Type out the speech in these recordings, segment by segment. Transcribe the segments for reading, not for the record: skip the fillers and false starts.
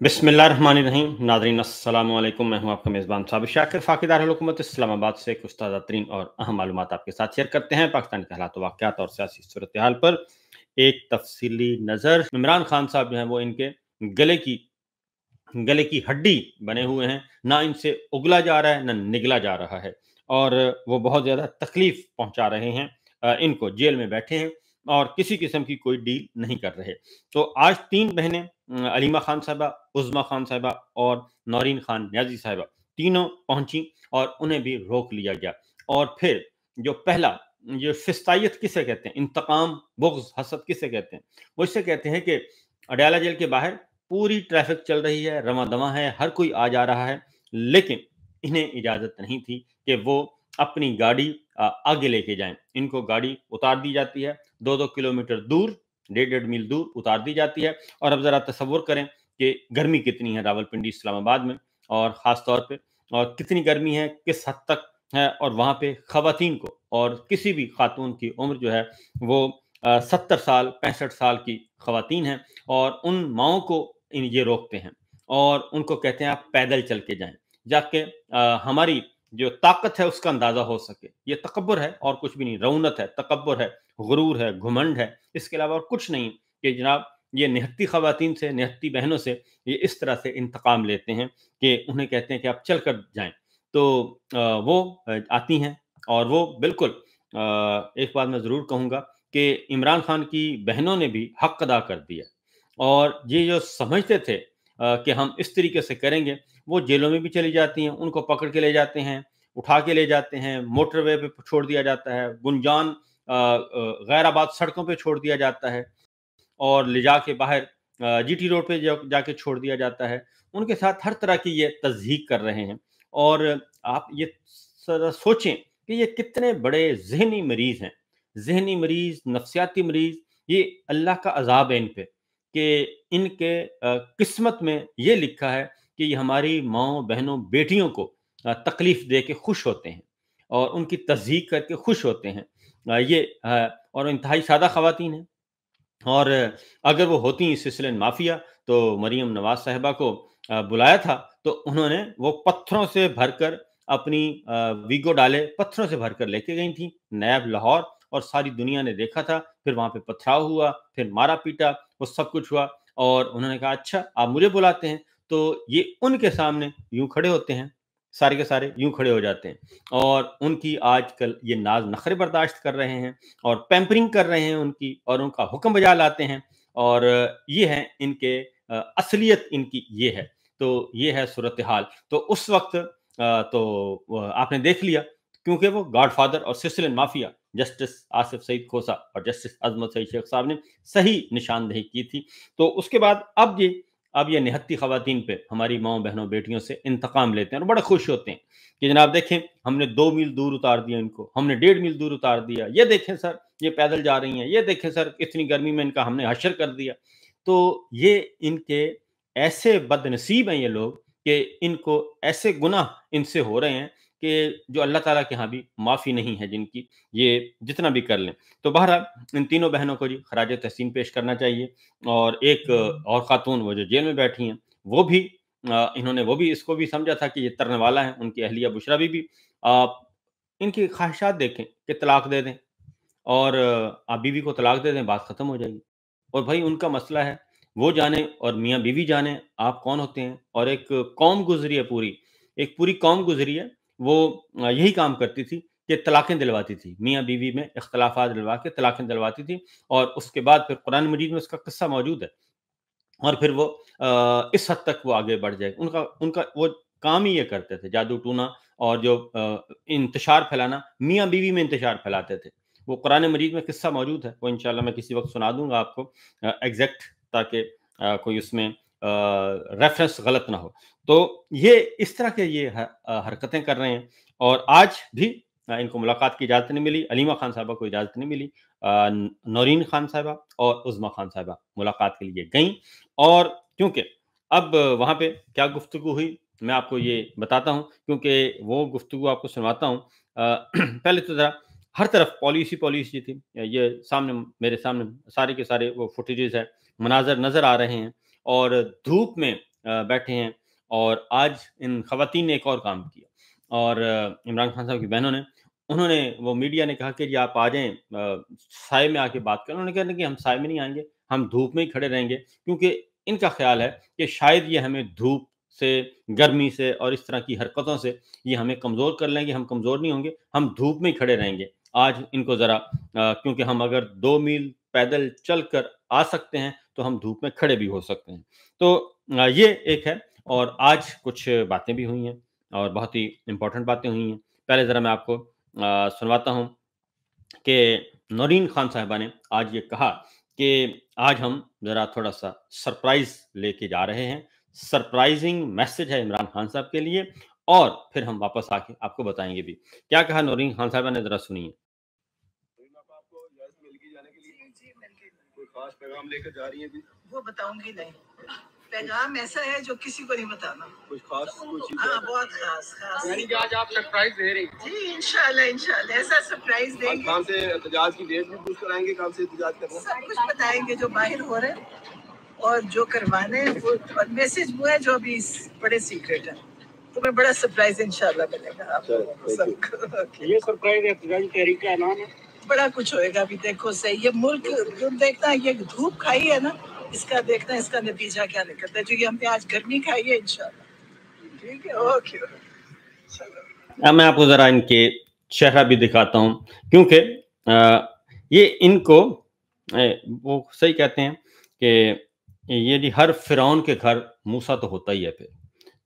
बिस्मिल्लाहिर्रहमानिर्रहीम। नाज़रीन अस्सलाम वालेकुम। मैं हूं आपका मेज़बान साबिर शाकिर फ़ाक़िद दारुल इस्लामाबाद से कुछ ताज़ा तरीन और अहम मालूमात आपके साथ शेयर करते हैं पाकिस्तान के हालात वाक़यात और सियासी सूरत हाल पर एक तफसीली नज़र। इमरान खान साहब जो हैं वो इनके गले की गले की हड्डी बने हुए हैं, ना इनसे उगला जा रहा है ना निगला जा रहा है और वो बहुत ज़्यादा तकलीफ़ पहुँचा रहे हैं। इनको जेल में बैठे हैं और किसी किस्म की कोई डील नहीं कर रहे। तो आज 3 बहनें अलीमा खान साहिबा, उज़्मा खान साहिबा और नौरीन खान नियाज़ी साहिबा तीनों पहुँची और उन्हें भी रोक लिया गया। और फिर जो पहला जो फिस्तायत किसे कहते हैं, इंतकाम, बुग़्ज़, हसद किसे कहते हैं? वो इसे कहते हैं कि अडयाला जेल के बाहर पूरी ट्रैफिक चल रही है, रवां-दवां है, हर कोई आ जा रहा है, लेकिन इन्हें इजाज़त नहीं थी कि वो अपनी गाड़ी आगे लेके जाएँ। इनको गाड़ी उतार दी जाती है, 2-2 किलोमीटर दूर, डेढ़-डेढ़ मील दूर उतार दी जाती है। और अब ज़रा तसव्वुर करें कि गर्मी कितनी है रावलपिंडी, इस्लामाबाद में और ख़ास तौर पे, और कितनी गर्मी है, किस हद तक है, और वहाँ पे ख़वातीन को और किसी भी ख़ातून की उम्र जो है वो 70 साल, 65 साल की ख़वातीन हैं और उन माँओं को ये रोकते हैं और उनको कहते हैं आप पैदल चल के जाएँ, जाके हमारी जो ताकत है उसका अंदाज़ा हो सके। ये तकब्बुर है और कुछ भी नहीं, रऊनत है, तकब्बुर है, गुरूर है, घुमंड है, इसके अलावा और कुछ नहीं कि जनाब ये निहत्ती ख़वातीन से, निहत्ती बहनों से ये इस तरह से इंतकाम लेते हैं कि उन्हें कहते हैं कि आप चल कर जाएँ। तो वो आती हैं और वो बिल्कुल एक बात मैं ज़रूर कहूँगा कि इमरान खान की बहनों ने भी हक अदा कर दिया और ये जो समझते थे कि हम इस तरीके से करेंगे, वो जेलों में भी चली जाती हैं, उनको पकड़ के ले जाते हैं, उठा के ले जाते हैं, मोटरवे पे छोड़ दिया जाता है, गुंजान गैराबाद सड़कों पे छोड़ दिया जाता है और ले जाके बाहर जीटी रोड पे जाके छोड़ दिया जाता है। उनके साथ हर तरह की ये तज़हीक कर रहे हैं और आप ये ज़रा सोचें कि ये कितने बड़े ज़हनी मरीज़ हैं। ज़हनी मरीज़, नफ्सियाती मरीज़, ये अल्लाह का अज़ाब है इन पे कि इनके किस्मत में ये लिखा है कि ये हमारी माँओं, बहनों, बेटियों को तकलीफ़ दे के खुश होते हैं और उनकी तज़हीक करके खुश होते हैं। और इंतहाई सादा ख़वातीन हैं। और अगर वो होती सिलसिले माफिया तो मरियम नवाज साहिबा को बुलाया था तो उन्होंने वो पत्थरों से भरकर अपनी वीगो डाले पत्थरों से भरकर लेके गई थी नैब लाहौर और सारी दुनिया ने देखा था। फिर वहां पे पथराव हुआ, फिर मारा पीटा, वो सब कुछ हुआ और उन्होंने कहा अच्छा आप मुझे बुलाते हैं। तो ये उनके सामने यूं खड़े होते हैं, सारे के सारे यूं खड़े हो जाते हैं और उनकी आजकल ये नाज नखरे बर्दाश्त कर रहे हैं और पैम्परिंग कर रहे हैं उनकी और उनका हुक्म बजा लाते हैं और ये है इनके असलियत इनकी ये है। तो ये है सूरत हाल। तो उस वक्त आपने देख लिया क्योंकि वो गॉडफादर और Sicilian mafia justice Asif Saeed Khosa और जस्टिस अजमत सईद शेख साहब ने सही निशानदेही की थी। तो उसके बाद अब ये निहत्ती खवातीन पे हमारी माओ बहनों बेटियों से इंतकाम लेते हैं और बड़े खुश होते हैं कि जनाब देखें हमने 2 मील दूर उतार दिया इनको, हमने 1.5 मील दूर उतार दिया, ये देखें सर ये पैदल जा रही हैं, ये देखें सर इतनी गर्मी में इनका हमने हशर कर दिया। तो ये इनके ऐसे बदनसीब हैं ये लोग कि इनको ऐसे गुनाह इनसे हो रहे हैं कि जो अल्लाह ताला के यहाँ भी माफ़ी नहीं है जिनकी, ये जितना भी कर लें। तो बहरहाल इन तीनों बहनों को जी खराज तहसीन पेश करना चाहिए और एक और ख़ातून वो जो जेल में बैठी हैं, वो भी इन्होंने वो भी इसको भी समझा था कि ये तरने वाला है, उनकी अहलिया बुशरा बीबी। आप इनकी ख़्वाहिशात देखें कि तलाक दे दें और आप बीवी को तलाक दे दें, बात ख़त्म हो जाएगी। और भाई उनका मसला है, वो जाने और मियाँ बीवी जाने आप कौन होते हैं। और एक कौम गुज़री है पूरी, एक पूरी कौम गुज़री है, वो यही काम करती थी कि तलाक़ें दिलवाती थी। मियाँ बीवी में इख्तिलाफ़ात दिलवा के तलाक़ें दिलवाती थी और उसके बाद फिर कुरान मजीद में उसका किस्सा मौजूद है। और फिर वो इस हद तक वो आगे बढ़ जाए। उनका उनका वो काम ही ये करते थे, जादू टूना और जो इंतशार फैलाना, मियाँ-बीवी में इंतशार फैलाते थे। वो कुरान मजीद में किस्सा मौजूद है, वो इंशाअल्लाह मैं किसी वक़्त सुना दूँगा आपको एग्ज़ैक्ट, ताकि कोई उसमें रेफ़रेंस गलत ना हो। तो ये इस तरह के ये हरकतें कर रहे हैं और आज भी इनको मुलाकात की इजाज़त नहीं मिली, अलीमा खान साहिबा को इजाज़त नहीं मिली। नौरीन खान साहिबा और उज़्मा खान साहिबा मुलाकात के लिए गईं और क्योंकि अब वहाँ पे क्या गुफ्तगू हुई, मैं आपको ये बताता हूँ क्योंकि वो गुफ्तगू आपको सुनवाता हूँ। पहले तो ज़रा हर तरफ पॉलिसी थी। ये सामने मेरे सामने सारे के सारे वो फुटेजेज़ हैं, मनाज़र नज़र आ रहे हैं और धूप में बैठे हैं। और आज इन ख़वातीन ने एक और काम किया, और इमरान खान साहब की बहनों ने, उन्होंने, वो मीडिया ने कहा कि जी आप आ जाएँ, साए में आके बात करें। उन्होंने कहा कि हम साए में नहीं आएँगे, हम धूप में ही खड़े रहेंगे, क्योंकि इनका ख़्याल है कि शायद ये हमें धूप से, गर्मी से और इस तरह की हरकतों से ये हमें कमज़ोर कर लेंगे। हम कमज़ोर नहीं होंगे, हम धूप में ही खड़े रहेंगे। आज इनको ज़रा क्योंकि हम अगर 2 मील पैदल चलकर आ सकते हैं, तो हम धूप में खड़े भी हो सकते हैं। तो ये एक है, और आज कुछ बातें भी हुई हैं, और बहुत ही इम्पोर्टेंट बातें हुई हैं। पहले ज़रा मैं आपको सुनवाता हूँ कि नौरीन खान साहिबा ने आज ये कहा कि आज हम ज़रा थोड़ा-सा सरप्राइज़ लेके जा रहे हैं। सरप्राइज़िंग मैसेज है इमरान खान साहब के लिए, और फिर हम वापस आके आपको बताएँगे भी। क्या कहा नौरीन खान साहिबा ने, ज़रा सुनिए। आपको इजाज़त मिल गई जाने के लिए? जी, मिल गई। कोई खास पैगाम लेकर जा रही हैं जी? वो बताऊंगी नहीं। पैगाम ऐसा है जो किसी को नहीं बताना। कुछ खास कोई चीज़? हाँ, बहुत खास। यानी कि आज आप सरप्राइज दे रही हैं? जी, इंशाल्लाह ऐसा सरप्राइज देंगे। काम से एहतजाज की डेट भी पूछ कराएंगे, काम से एहतजाज करना? सब कुछ बताएंगे जो बाहर हो रहे हैं, और जो करवाने हैं वो, और मैसेज वो है जो अभी बड़े सीक्रेट है। तो मैं बड़ा सरप्राइज इंशाल्लाह मिलेगा आपको सबको। ये सरप्राइज एहतजाजी तहरीक का ऐलान है। बड़ा कुछ होएगा, अभी देखो सही। ये मुल्क जो देखता है, ये धूप खाई है ना, इसका देखना, इसका नतीजा क्या निकलता है। क्योंकि हमने आज गर्मी खाई है इंशाल्लाह। ठीक है, ओके, चलो। अब मैं आपको ज़रा इनके चेहरा भी दिखाता हूँ, क्योंकि ये इनको वो सही कहते हैं कि ये जी हर फ़िरौन के घर मूसा तो होता ही है फिर।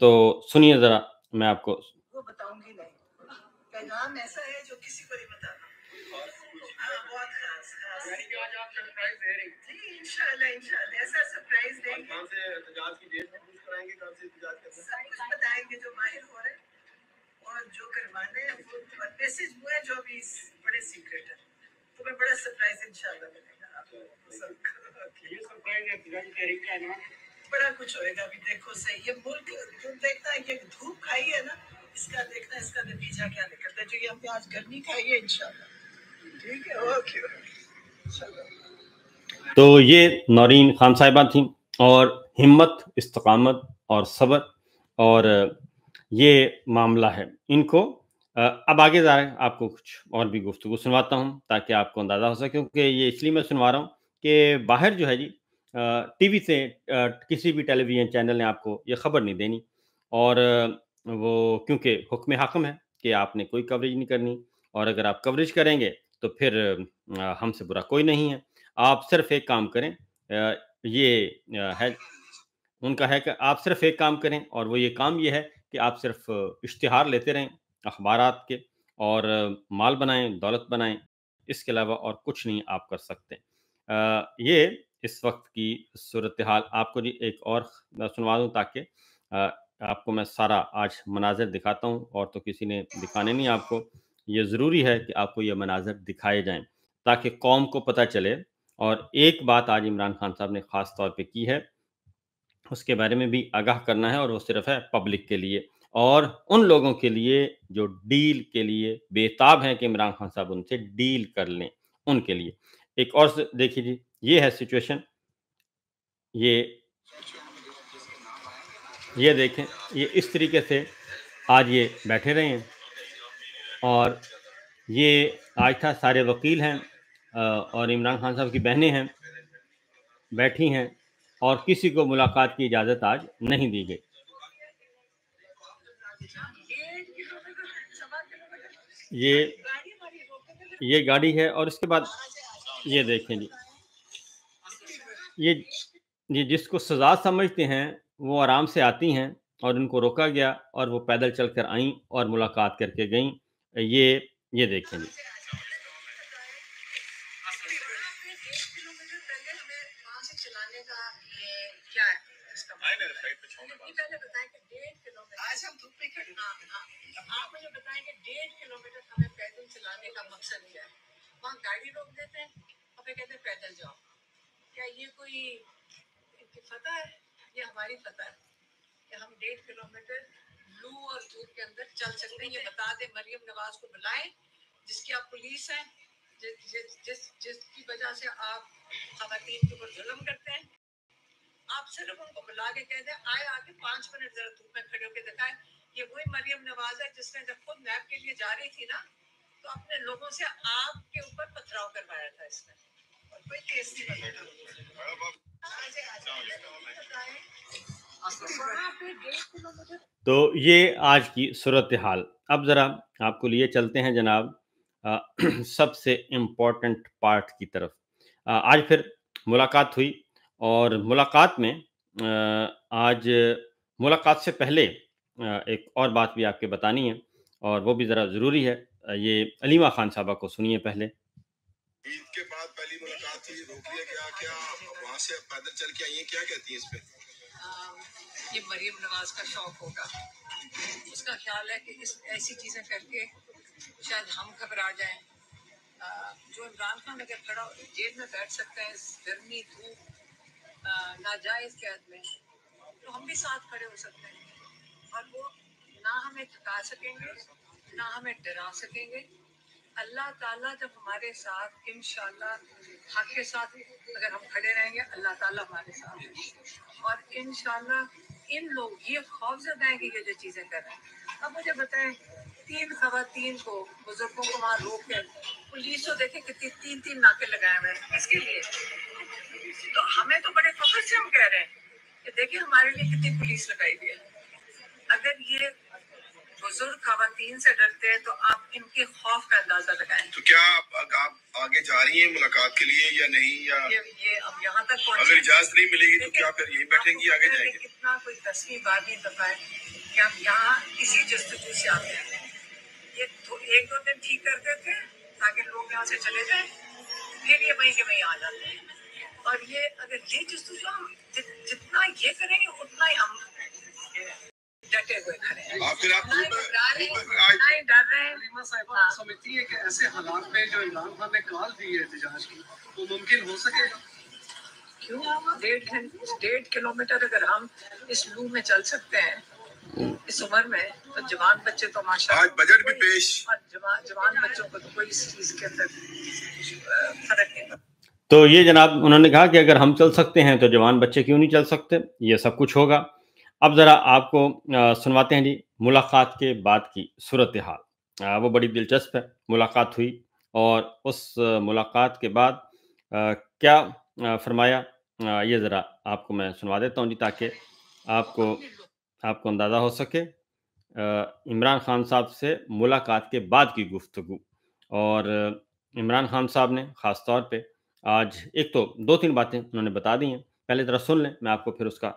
तो सुनिए ज़रा, मैं आपको वो बताऊंगी नहीं। पैगाम ऐसा है जो किसी को नहीं बताना। हाँ, बहुत खास। यानी कि आज आप सरप्राइज दे रही हैं? जी, इंशाल्लाह ऐसा सरप्राइज देंगे। काम से एहतजाज की डेट भी पूछ कराएंगे, काम से एहतजाज करना? सब कुछ बताएंगे जो बाहर हो रहे हैं, और जो करवाने हैं वो, और मैसेज वो है जो अभी बड़े सीक्रेट है। तो मैं बड़ा सरप्राइज इंशाल्लाह मिलेगा आपको सबको। ये सरप्राइज एहतजाजी तहरीक का ऐलान है। बड़ा कुछ होएगा, अभी देखो सही। ये मुल्क जो देखता है, ये धूप खाई है ना, इसका देखना, इसका नतीजा क्या निकलता है। क्योंकि हमने आज गर्मी खाई है इंशाल्लाह। ठीक है, ओके, चलो। तो ये नौरीन खान साहिबा थीं, और हिम्मत, इस्तकामत और सब्र, और ये मामला है इनको। अब आगे जा रहे हैं, आपको कुछ और भी गुफ्तगू सुनवाता हूँ ताकि आपको अंदाज़ा हो सके, क्योंकि ये इसलिए मैं सुनवा रहा हूँ कि बाहर जो है जी टीवी से, किसी भी टेलीविज़न चैनल ने आपको ये खबर नहीं देनी, और वो क्योंकि हुक्म हाकिम है कि आपने कोई कवरेज नहीं करनी, और अगर आप कवरेज करेंगे तो फिर हमसे बुरा कोई नहीं है। आप सिर्फ़ एक काम करें, ये है उनका है कि आप सिर्फ़ एक काम करें, और वो ये काम ये है कि आप सिर्फ़ इश्तिहार लेते रहें अखबारात के, और माल बनाएँ, दौलत बनाएँ, इसके अलावा और कुछ नहीं आप कर सकते। ये इस वक़्त की सूरत-ए-हाल। आपको जी एक और मैं सुनवा दूँ ताकि आपको मैं सारा आज मनाज़िर दिखाता हूँ, और तो किसी ने दिखाने नहीं आपको। ये ज़रूरी है कि आपको ये मनाज़िर दिखाए जाएँ, ताकि कौम को पता चले। और एक बात आज इमरान खान साहब ने ख़ास तौर पे की है, उसके बारे में भी आगाह करना है, और वो सिर्फ़ है पब्लिक के लिए, और उन लोगों के लिए जो डील के लिए बेताब हैं कि इमरान खान साहब उनसे डील कर लें, उनके लिए। एक और स देखिए जी, ये है सिचुएशन, ये ये देखें, ये इस तरीके से आज ये बैठे रहे हैं, और ये आज था, सारे वकील हैं, और इमरान खान साहब की बहनें हैं, बैठी हैं, और किसी को मुलाकात की इजाज़त आज नहीं दी गई। ये ये गाड़ी है, और इसके बाद ये देखें जी, ये ये जिसको सज़ा समझते हैं, वो आराम से आती हैं, और उनको रोका गया, और वो पैदल चलकर आईं और मुलाकात करके गईं। ये ये देखें जी। आज हम धूप में खड़े हैं। आप मुझे बताएं कि 1.5 किलोमीटर हमें पैदल चलाने का मकसद क्या है? वहाँ गाड़ी रोक देते हैं, हमें कहते हैं पैदल जाओ। क्या ये कोई इनकी फतह है? ये हमारी फतह है कि हम 1.5 किलोमीटर लू और धूप के अंदर चल सकते हैं। ये बता दें, मरियम नवाज को बुलाएं, जिसकी आप पुलिस हैं, जिसकी वजह से आप खवातीन के ऊपर जुल्म करते हैं। आप सिर्फ उनको बुला के कह दें आए आके 5 मिनट जरा धूप में खड़े होकर दिखाएं। ये वही मरियम नवाज है जिसने जब खुद नैब के लिए जा रही थी ना तो अपने लोगों से आग के ऊपर पथराव करवाया था इसने और कोई केस नहीं बना। तो ये आज की सूरत हाल। अब ज़रा आपको लिए चलते हैं जनाब सबसे इम्पोर्टेंट पार्ट की तरफ। आज फिर मुलाकात हुई और मुलाकात में आज मुलाकात से पहले एक और बात भी आपके बतानी है और वो भी ज़रा ज़रूरी है। ये अलीमा खान साहबा को सुनिए पहले। ईद के बाद पहली मुलाकात हुई, रोक लिया गया क्या? वहाँ से पैदल चल के आई हैं, क्या कहती हैं इस पे? ये मरियम नवाज का शौक होगा, उसका ख्याल है कि इस ऐसी चीजें करके शायद हम घबरा जाएं। जो इमरान खान अगर खड़ा जेल में बैठ सकते हैं इस गर्मी धूप नाजायज कैद में, तो हम भी साथ खड़े हो सकते हैं और वो ना हमें थका सकेंगे ना हमें डरा सकेंगे। अल्लाह ताला जब हमारे साथ इंशाल्लाह हक के साथ अगर हम खड़े रहेंगे, अल्लाह ताला हमारे साथ है और इंशाल्लाह इन लोग ये खौफजदा है कि ये जो चीजें कर रहे हैं। अब मुझे बताएं 3 खवातीन को बुजुर्गों को वहां रोक कर पुलिस तो देखे कितनी 3-3 नाके लगाए हुए हैं इसके लिए। तो हमें तो बड़े फख्र से हम कह रहे हैं कि देखिए हमारे लिए कितनी पुलिस लगाई हुई है। अगर ये बुजुर्ग खवातीन से डरते हैं तो आप इनके खौफ का अंदाजा लगाएं। तो क्या आप आगे जा रही हैं मुलाकात के लिए या नहीं, या ये अब यहाँ तक पहुंचे, अगर इजाजत नहीं मिलेगी तो क्या फिर यहीं बैठेंगी, आगे जाएंगे? कितना कोई 10वीं 12वीं दफा है कि हम यहाँ इसी जस्तजू से आते हैं। ये 1-2 दिन ठीक करते थे ताकि लोग यहाँ से चले जाएं, फिर ये वहीं के वहीं आ जाते हैं। और ये अगर ये जस्तजू हम जितना ये करेंगे उतना ही हम डटे हुए खड़े हैं। डर रहे हैं। समझती है कि ऐसे हालात में जो इमरान खान ने कॉल दी है एहतजाज की, वो मुमकिन हो सकेगा? क्यों? 1.5 किलोमीटर अगर हम इस लू में चल सकते हैं इस उम्र में, तो जवान बच्चे तो माशाअल्लाह, आज बजट भी पेश, और जवान बच्चों को तो कोई इस चीज के अंदर फर्क नहीं पड़ता। तो ये जनाब उन्होंने कहा कि अगर हम चल सकते हैं तो जवान बच्चे क्यों नहीं चल सकते, ये सब कुछ होगा। अब ज़रा आपको सुनवाते हैं जी मुलाकात के बाद की सूरत हाल। वो बड़ी दिलचस्प है। मुलाकात हुई और उस मुलाकात के बाद क्या फरमाया, ये ज़रा आपको मैं सुनवा देता हूँ जी ताकि आपको अंदाज़ा हो सके। इमरान खान साहब से मुलाकात के बाद की गुफ्तगू। और इमरान खान साहब ने ख़ास तौर पे आज एक तो 2-3 बातें उन्होंने बता दी हैं। पहले ज़रा सुन लें, मैं आपको फिर उसका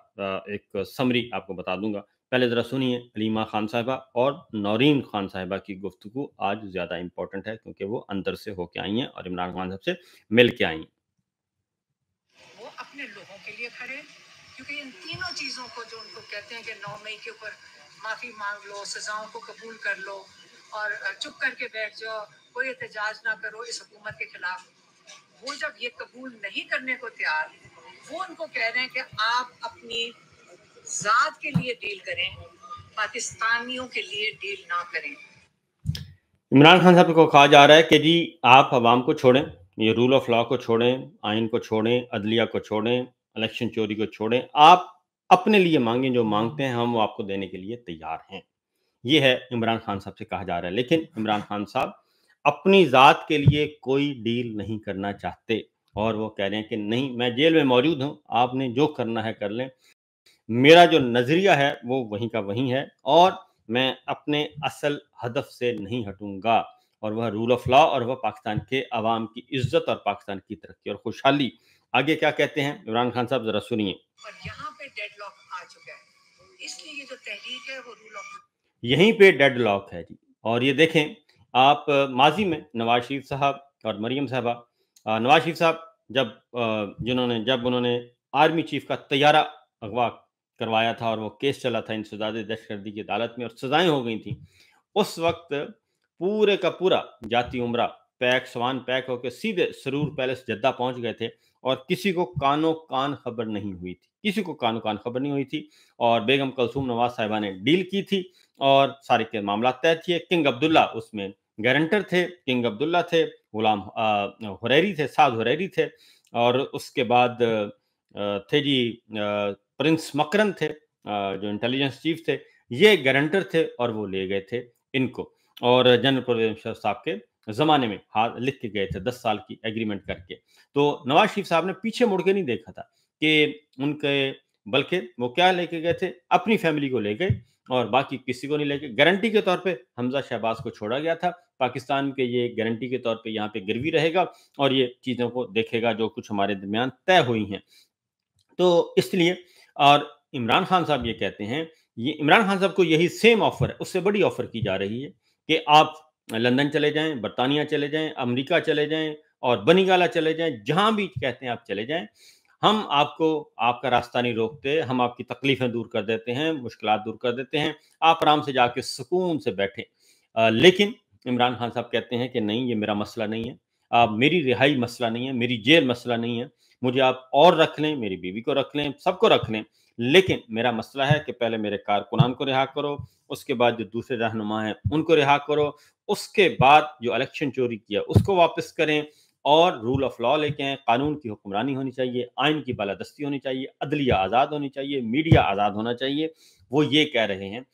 एक समरी आपको बता दूंगा। पहले ज़रा सुनिए अलीमा खान साहिबा और नौरीन खान साहिबा की गुफ्तगू आज ज़्यादा इम्पोर्टेंट है क्योंकि वो अंदर से होके आई हैं और इमरान खान साहब से मिल के आई हैं। वो अपने लोगों के लिए खड़े, क्योंकि इन तीनों चीज़ों को जो उनको कहते हैं कि 9 मई के ऊपर माफ़ी मांग लो, सजाओं को कबूल कर लो और चुप करके बैठ जाओ, कोई एहतजाज ना करो इस हुकूमत के खिलाफ, वो जब ये कबूल नहीं करने को तैयार, वो उनको कह रहे हैं कि आप अपनी जात के लिए डील करें, पाकिस्तानियों के लिए डील ना करें। इमरान खान साहब को कहा जा रहा है कि जी आप अवाम को छोड़ें, ये रूल ऑफ लॉ को छोड़ें, आइन को छोड़ें, अदलिया को छोड़ें, इलेक्शन चोरी को छोड़ें, आप अपने लिए मांगें, जो मांगते हैं हम वो आपको देने के लिए तैयार हैं। ये है इमरान खान साहब से कहा जा रहा है। लेकिन इमरान खान साहब अपनी ज़ात के लिए कोई डील नहीं करना चाहते और वो कह रहे हैं कि नहीं, मैं जेल में मौजूद हूँ, आपने जो करना है कर लें, मेरा जो नज़रिया है वो वहीं का वहीं है और मैं अपने असल हदफ से नहीं हटूंगा, और वह रूल ऑफ लॉ और वह पाकिस्तान के अवाम की इज्जत और पाकिस्तान की तरक्की और खुशहाली। आगे क्या कहते हैं इमरान खान साहब, ज़रा सुनिए। और यहाँ पे डेडलॉक आ चुका है, इसलिए ये जो तहरीक है वो रूल ऑफ यहीं पे डेडलॉक है जी। और ये देखें आप, माजी में नवाज शरीफ साहब और मरियम साहबा, नवाज शरीफ साहब जब उन्होंने आर्मी चीफ का तैयारा अगवा करवाया था और वो केस चला था इंसदाद दहशतगर्दी की अदालत में और सजाएं हो गई थी, उस वक्त पूरे का पूरा जाती उमरा स्वान पैक होकर सीधे सरूर पैलेस जद्दा पहुंच गए थे और किसी को कानो कान खबर नहीं हुई थी, किसी को कानो कान खबर नहीं हुई थी। और बेगम कलसूम नवाज साहिबा ने डील की थी और सारे के मामला तय थे। किंग अब्दुल्ला उसमें गारंटर थे, किंग अब्दुल्ला थे, गुलाम हुरैरी थे, साद हुरैरी थे, और उसके बाद थे जी प्रिंस मकरन थे, जो इंटेलिजेंस चीफ थे, ये गारंटर थे और वो ले गए थे इनको, और जनरल परवेज मुशर्रफ साहब के ज़माने में हाथ लिख के गए थे 10 साल की एग्रीमेंट करके। तो नवाज़ शरीफ साहब ने पीछे मुड़ के नहीं देखा था कि उनके, बल्कि वो क्या लेके गए थे, अपनी फैमिली को ले गए और बाकी किसी को नहीं लेके। गारंटी के तौर पे हमज़ा शहबाज को छोड़ा गया था पाकिस्तान के, ये गारंटी के तौर पे यहाँ पे गिरवी रहेगा और ये चीज़ों को देखेगा जो कुछ हमारे दरमियान तय हुई हैं। तो इसलिए, और इमरान खान साहब ये कहते हैं, ये इमरान खान साहब को यही सेम ऑफर है, उससे बड़ी ऑफर की जा रही है कि आप लंदन चले जाएं, बरतानिया चले जाएं, अमेरिका चले जाएं और बनीगाला चले जाएं, जहां भी कहते हैं आप चले जाएं, हम आपको, आपका रास्ता नहीं रोकते, हम आपकी तकलीफें दूर कर देते हैं, मुश्किलात दूर कर देते हैं, आप आराम से जाके सुकून से बैठें। लेकिन इमरान खान साहब कहते हैं कि नहीं, ये मेरा मसला नहीं है, मेरी रिहाई मसला नहीं है, मेरी जेल मसला नहीं है, मुझे आप और रख लें, मेरी बीवी को रख लें, सबको रख लें, लेकिन मेरा मसला है कि पहले मेरे कारकुनान को रिहा करो, उसके बाद जो दूसरे रहनुमा हैं उनको रिहा करो, उसके बाद जो इलेक्शन चोरी किया उसको वापस करें और रूल ऑफ लॉ लेके आएं, कानून की हुक्मरानी होनी चाहिए, आइन की बालादस्ती होनी चाहिए, अदलिया आज़ाद होनी चाहिए, मीडिया आज़ाद होना चाहिए। वो ये कह रहे हैं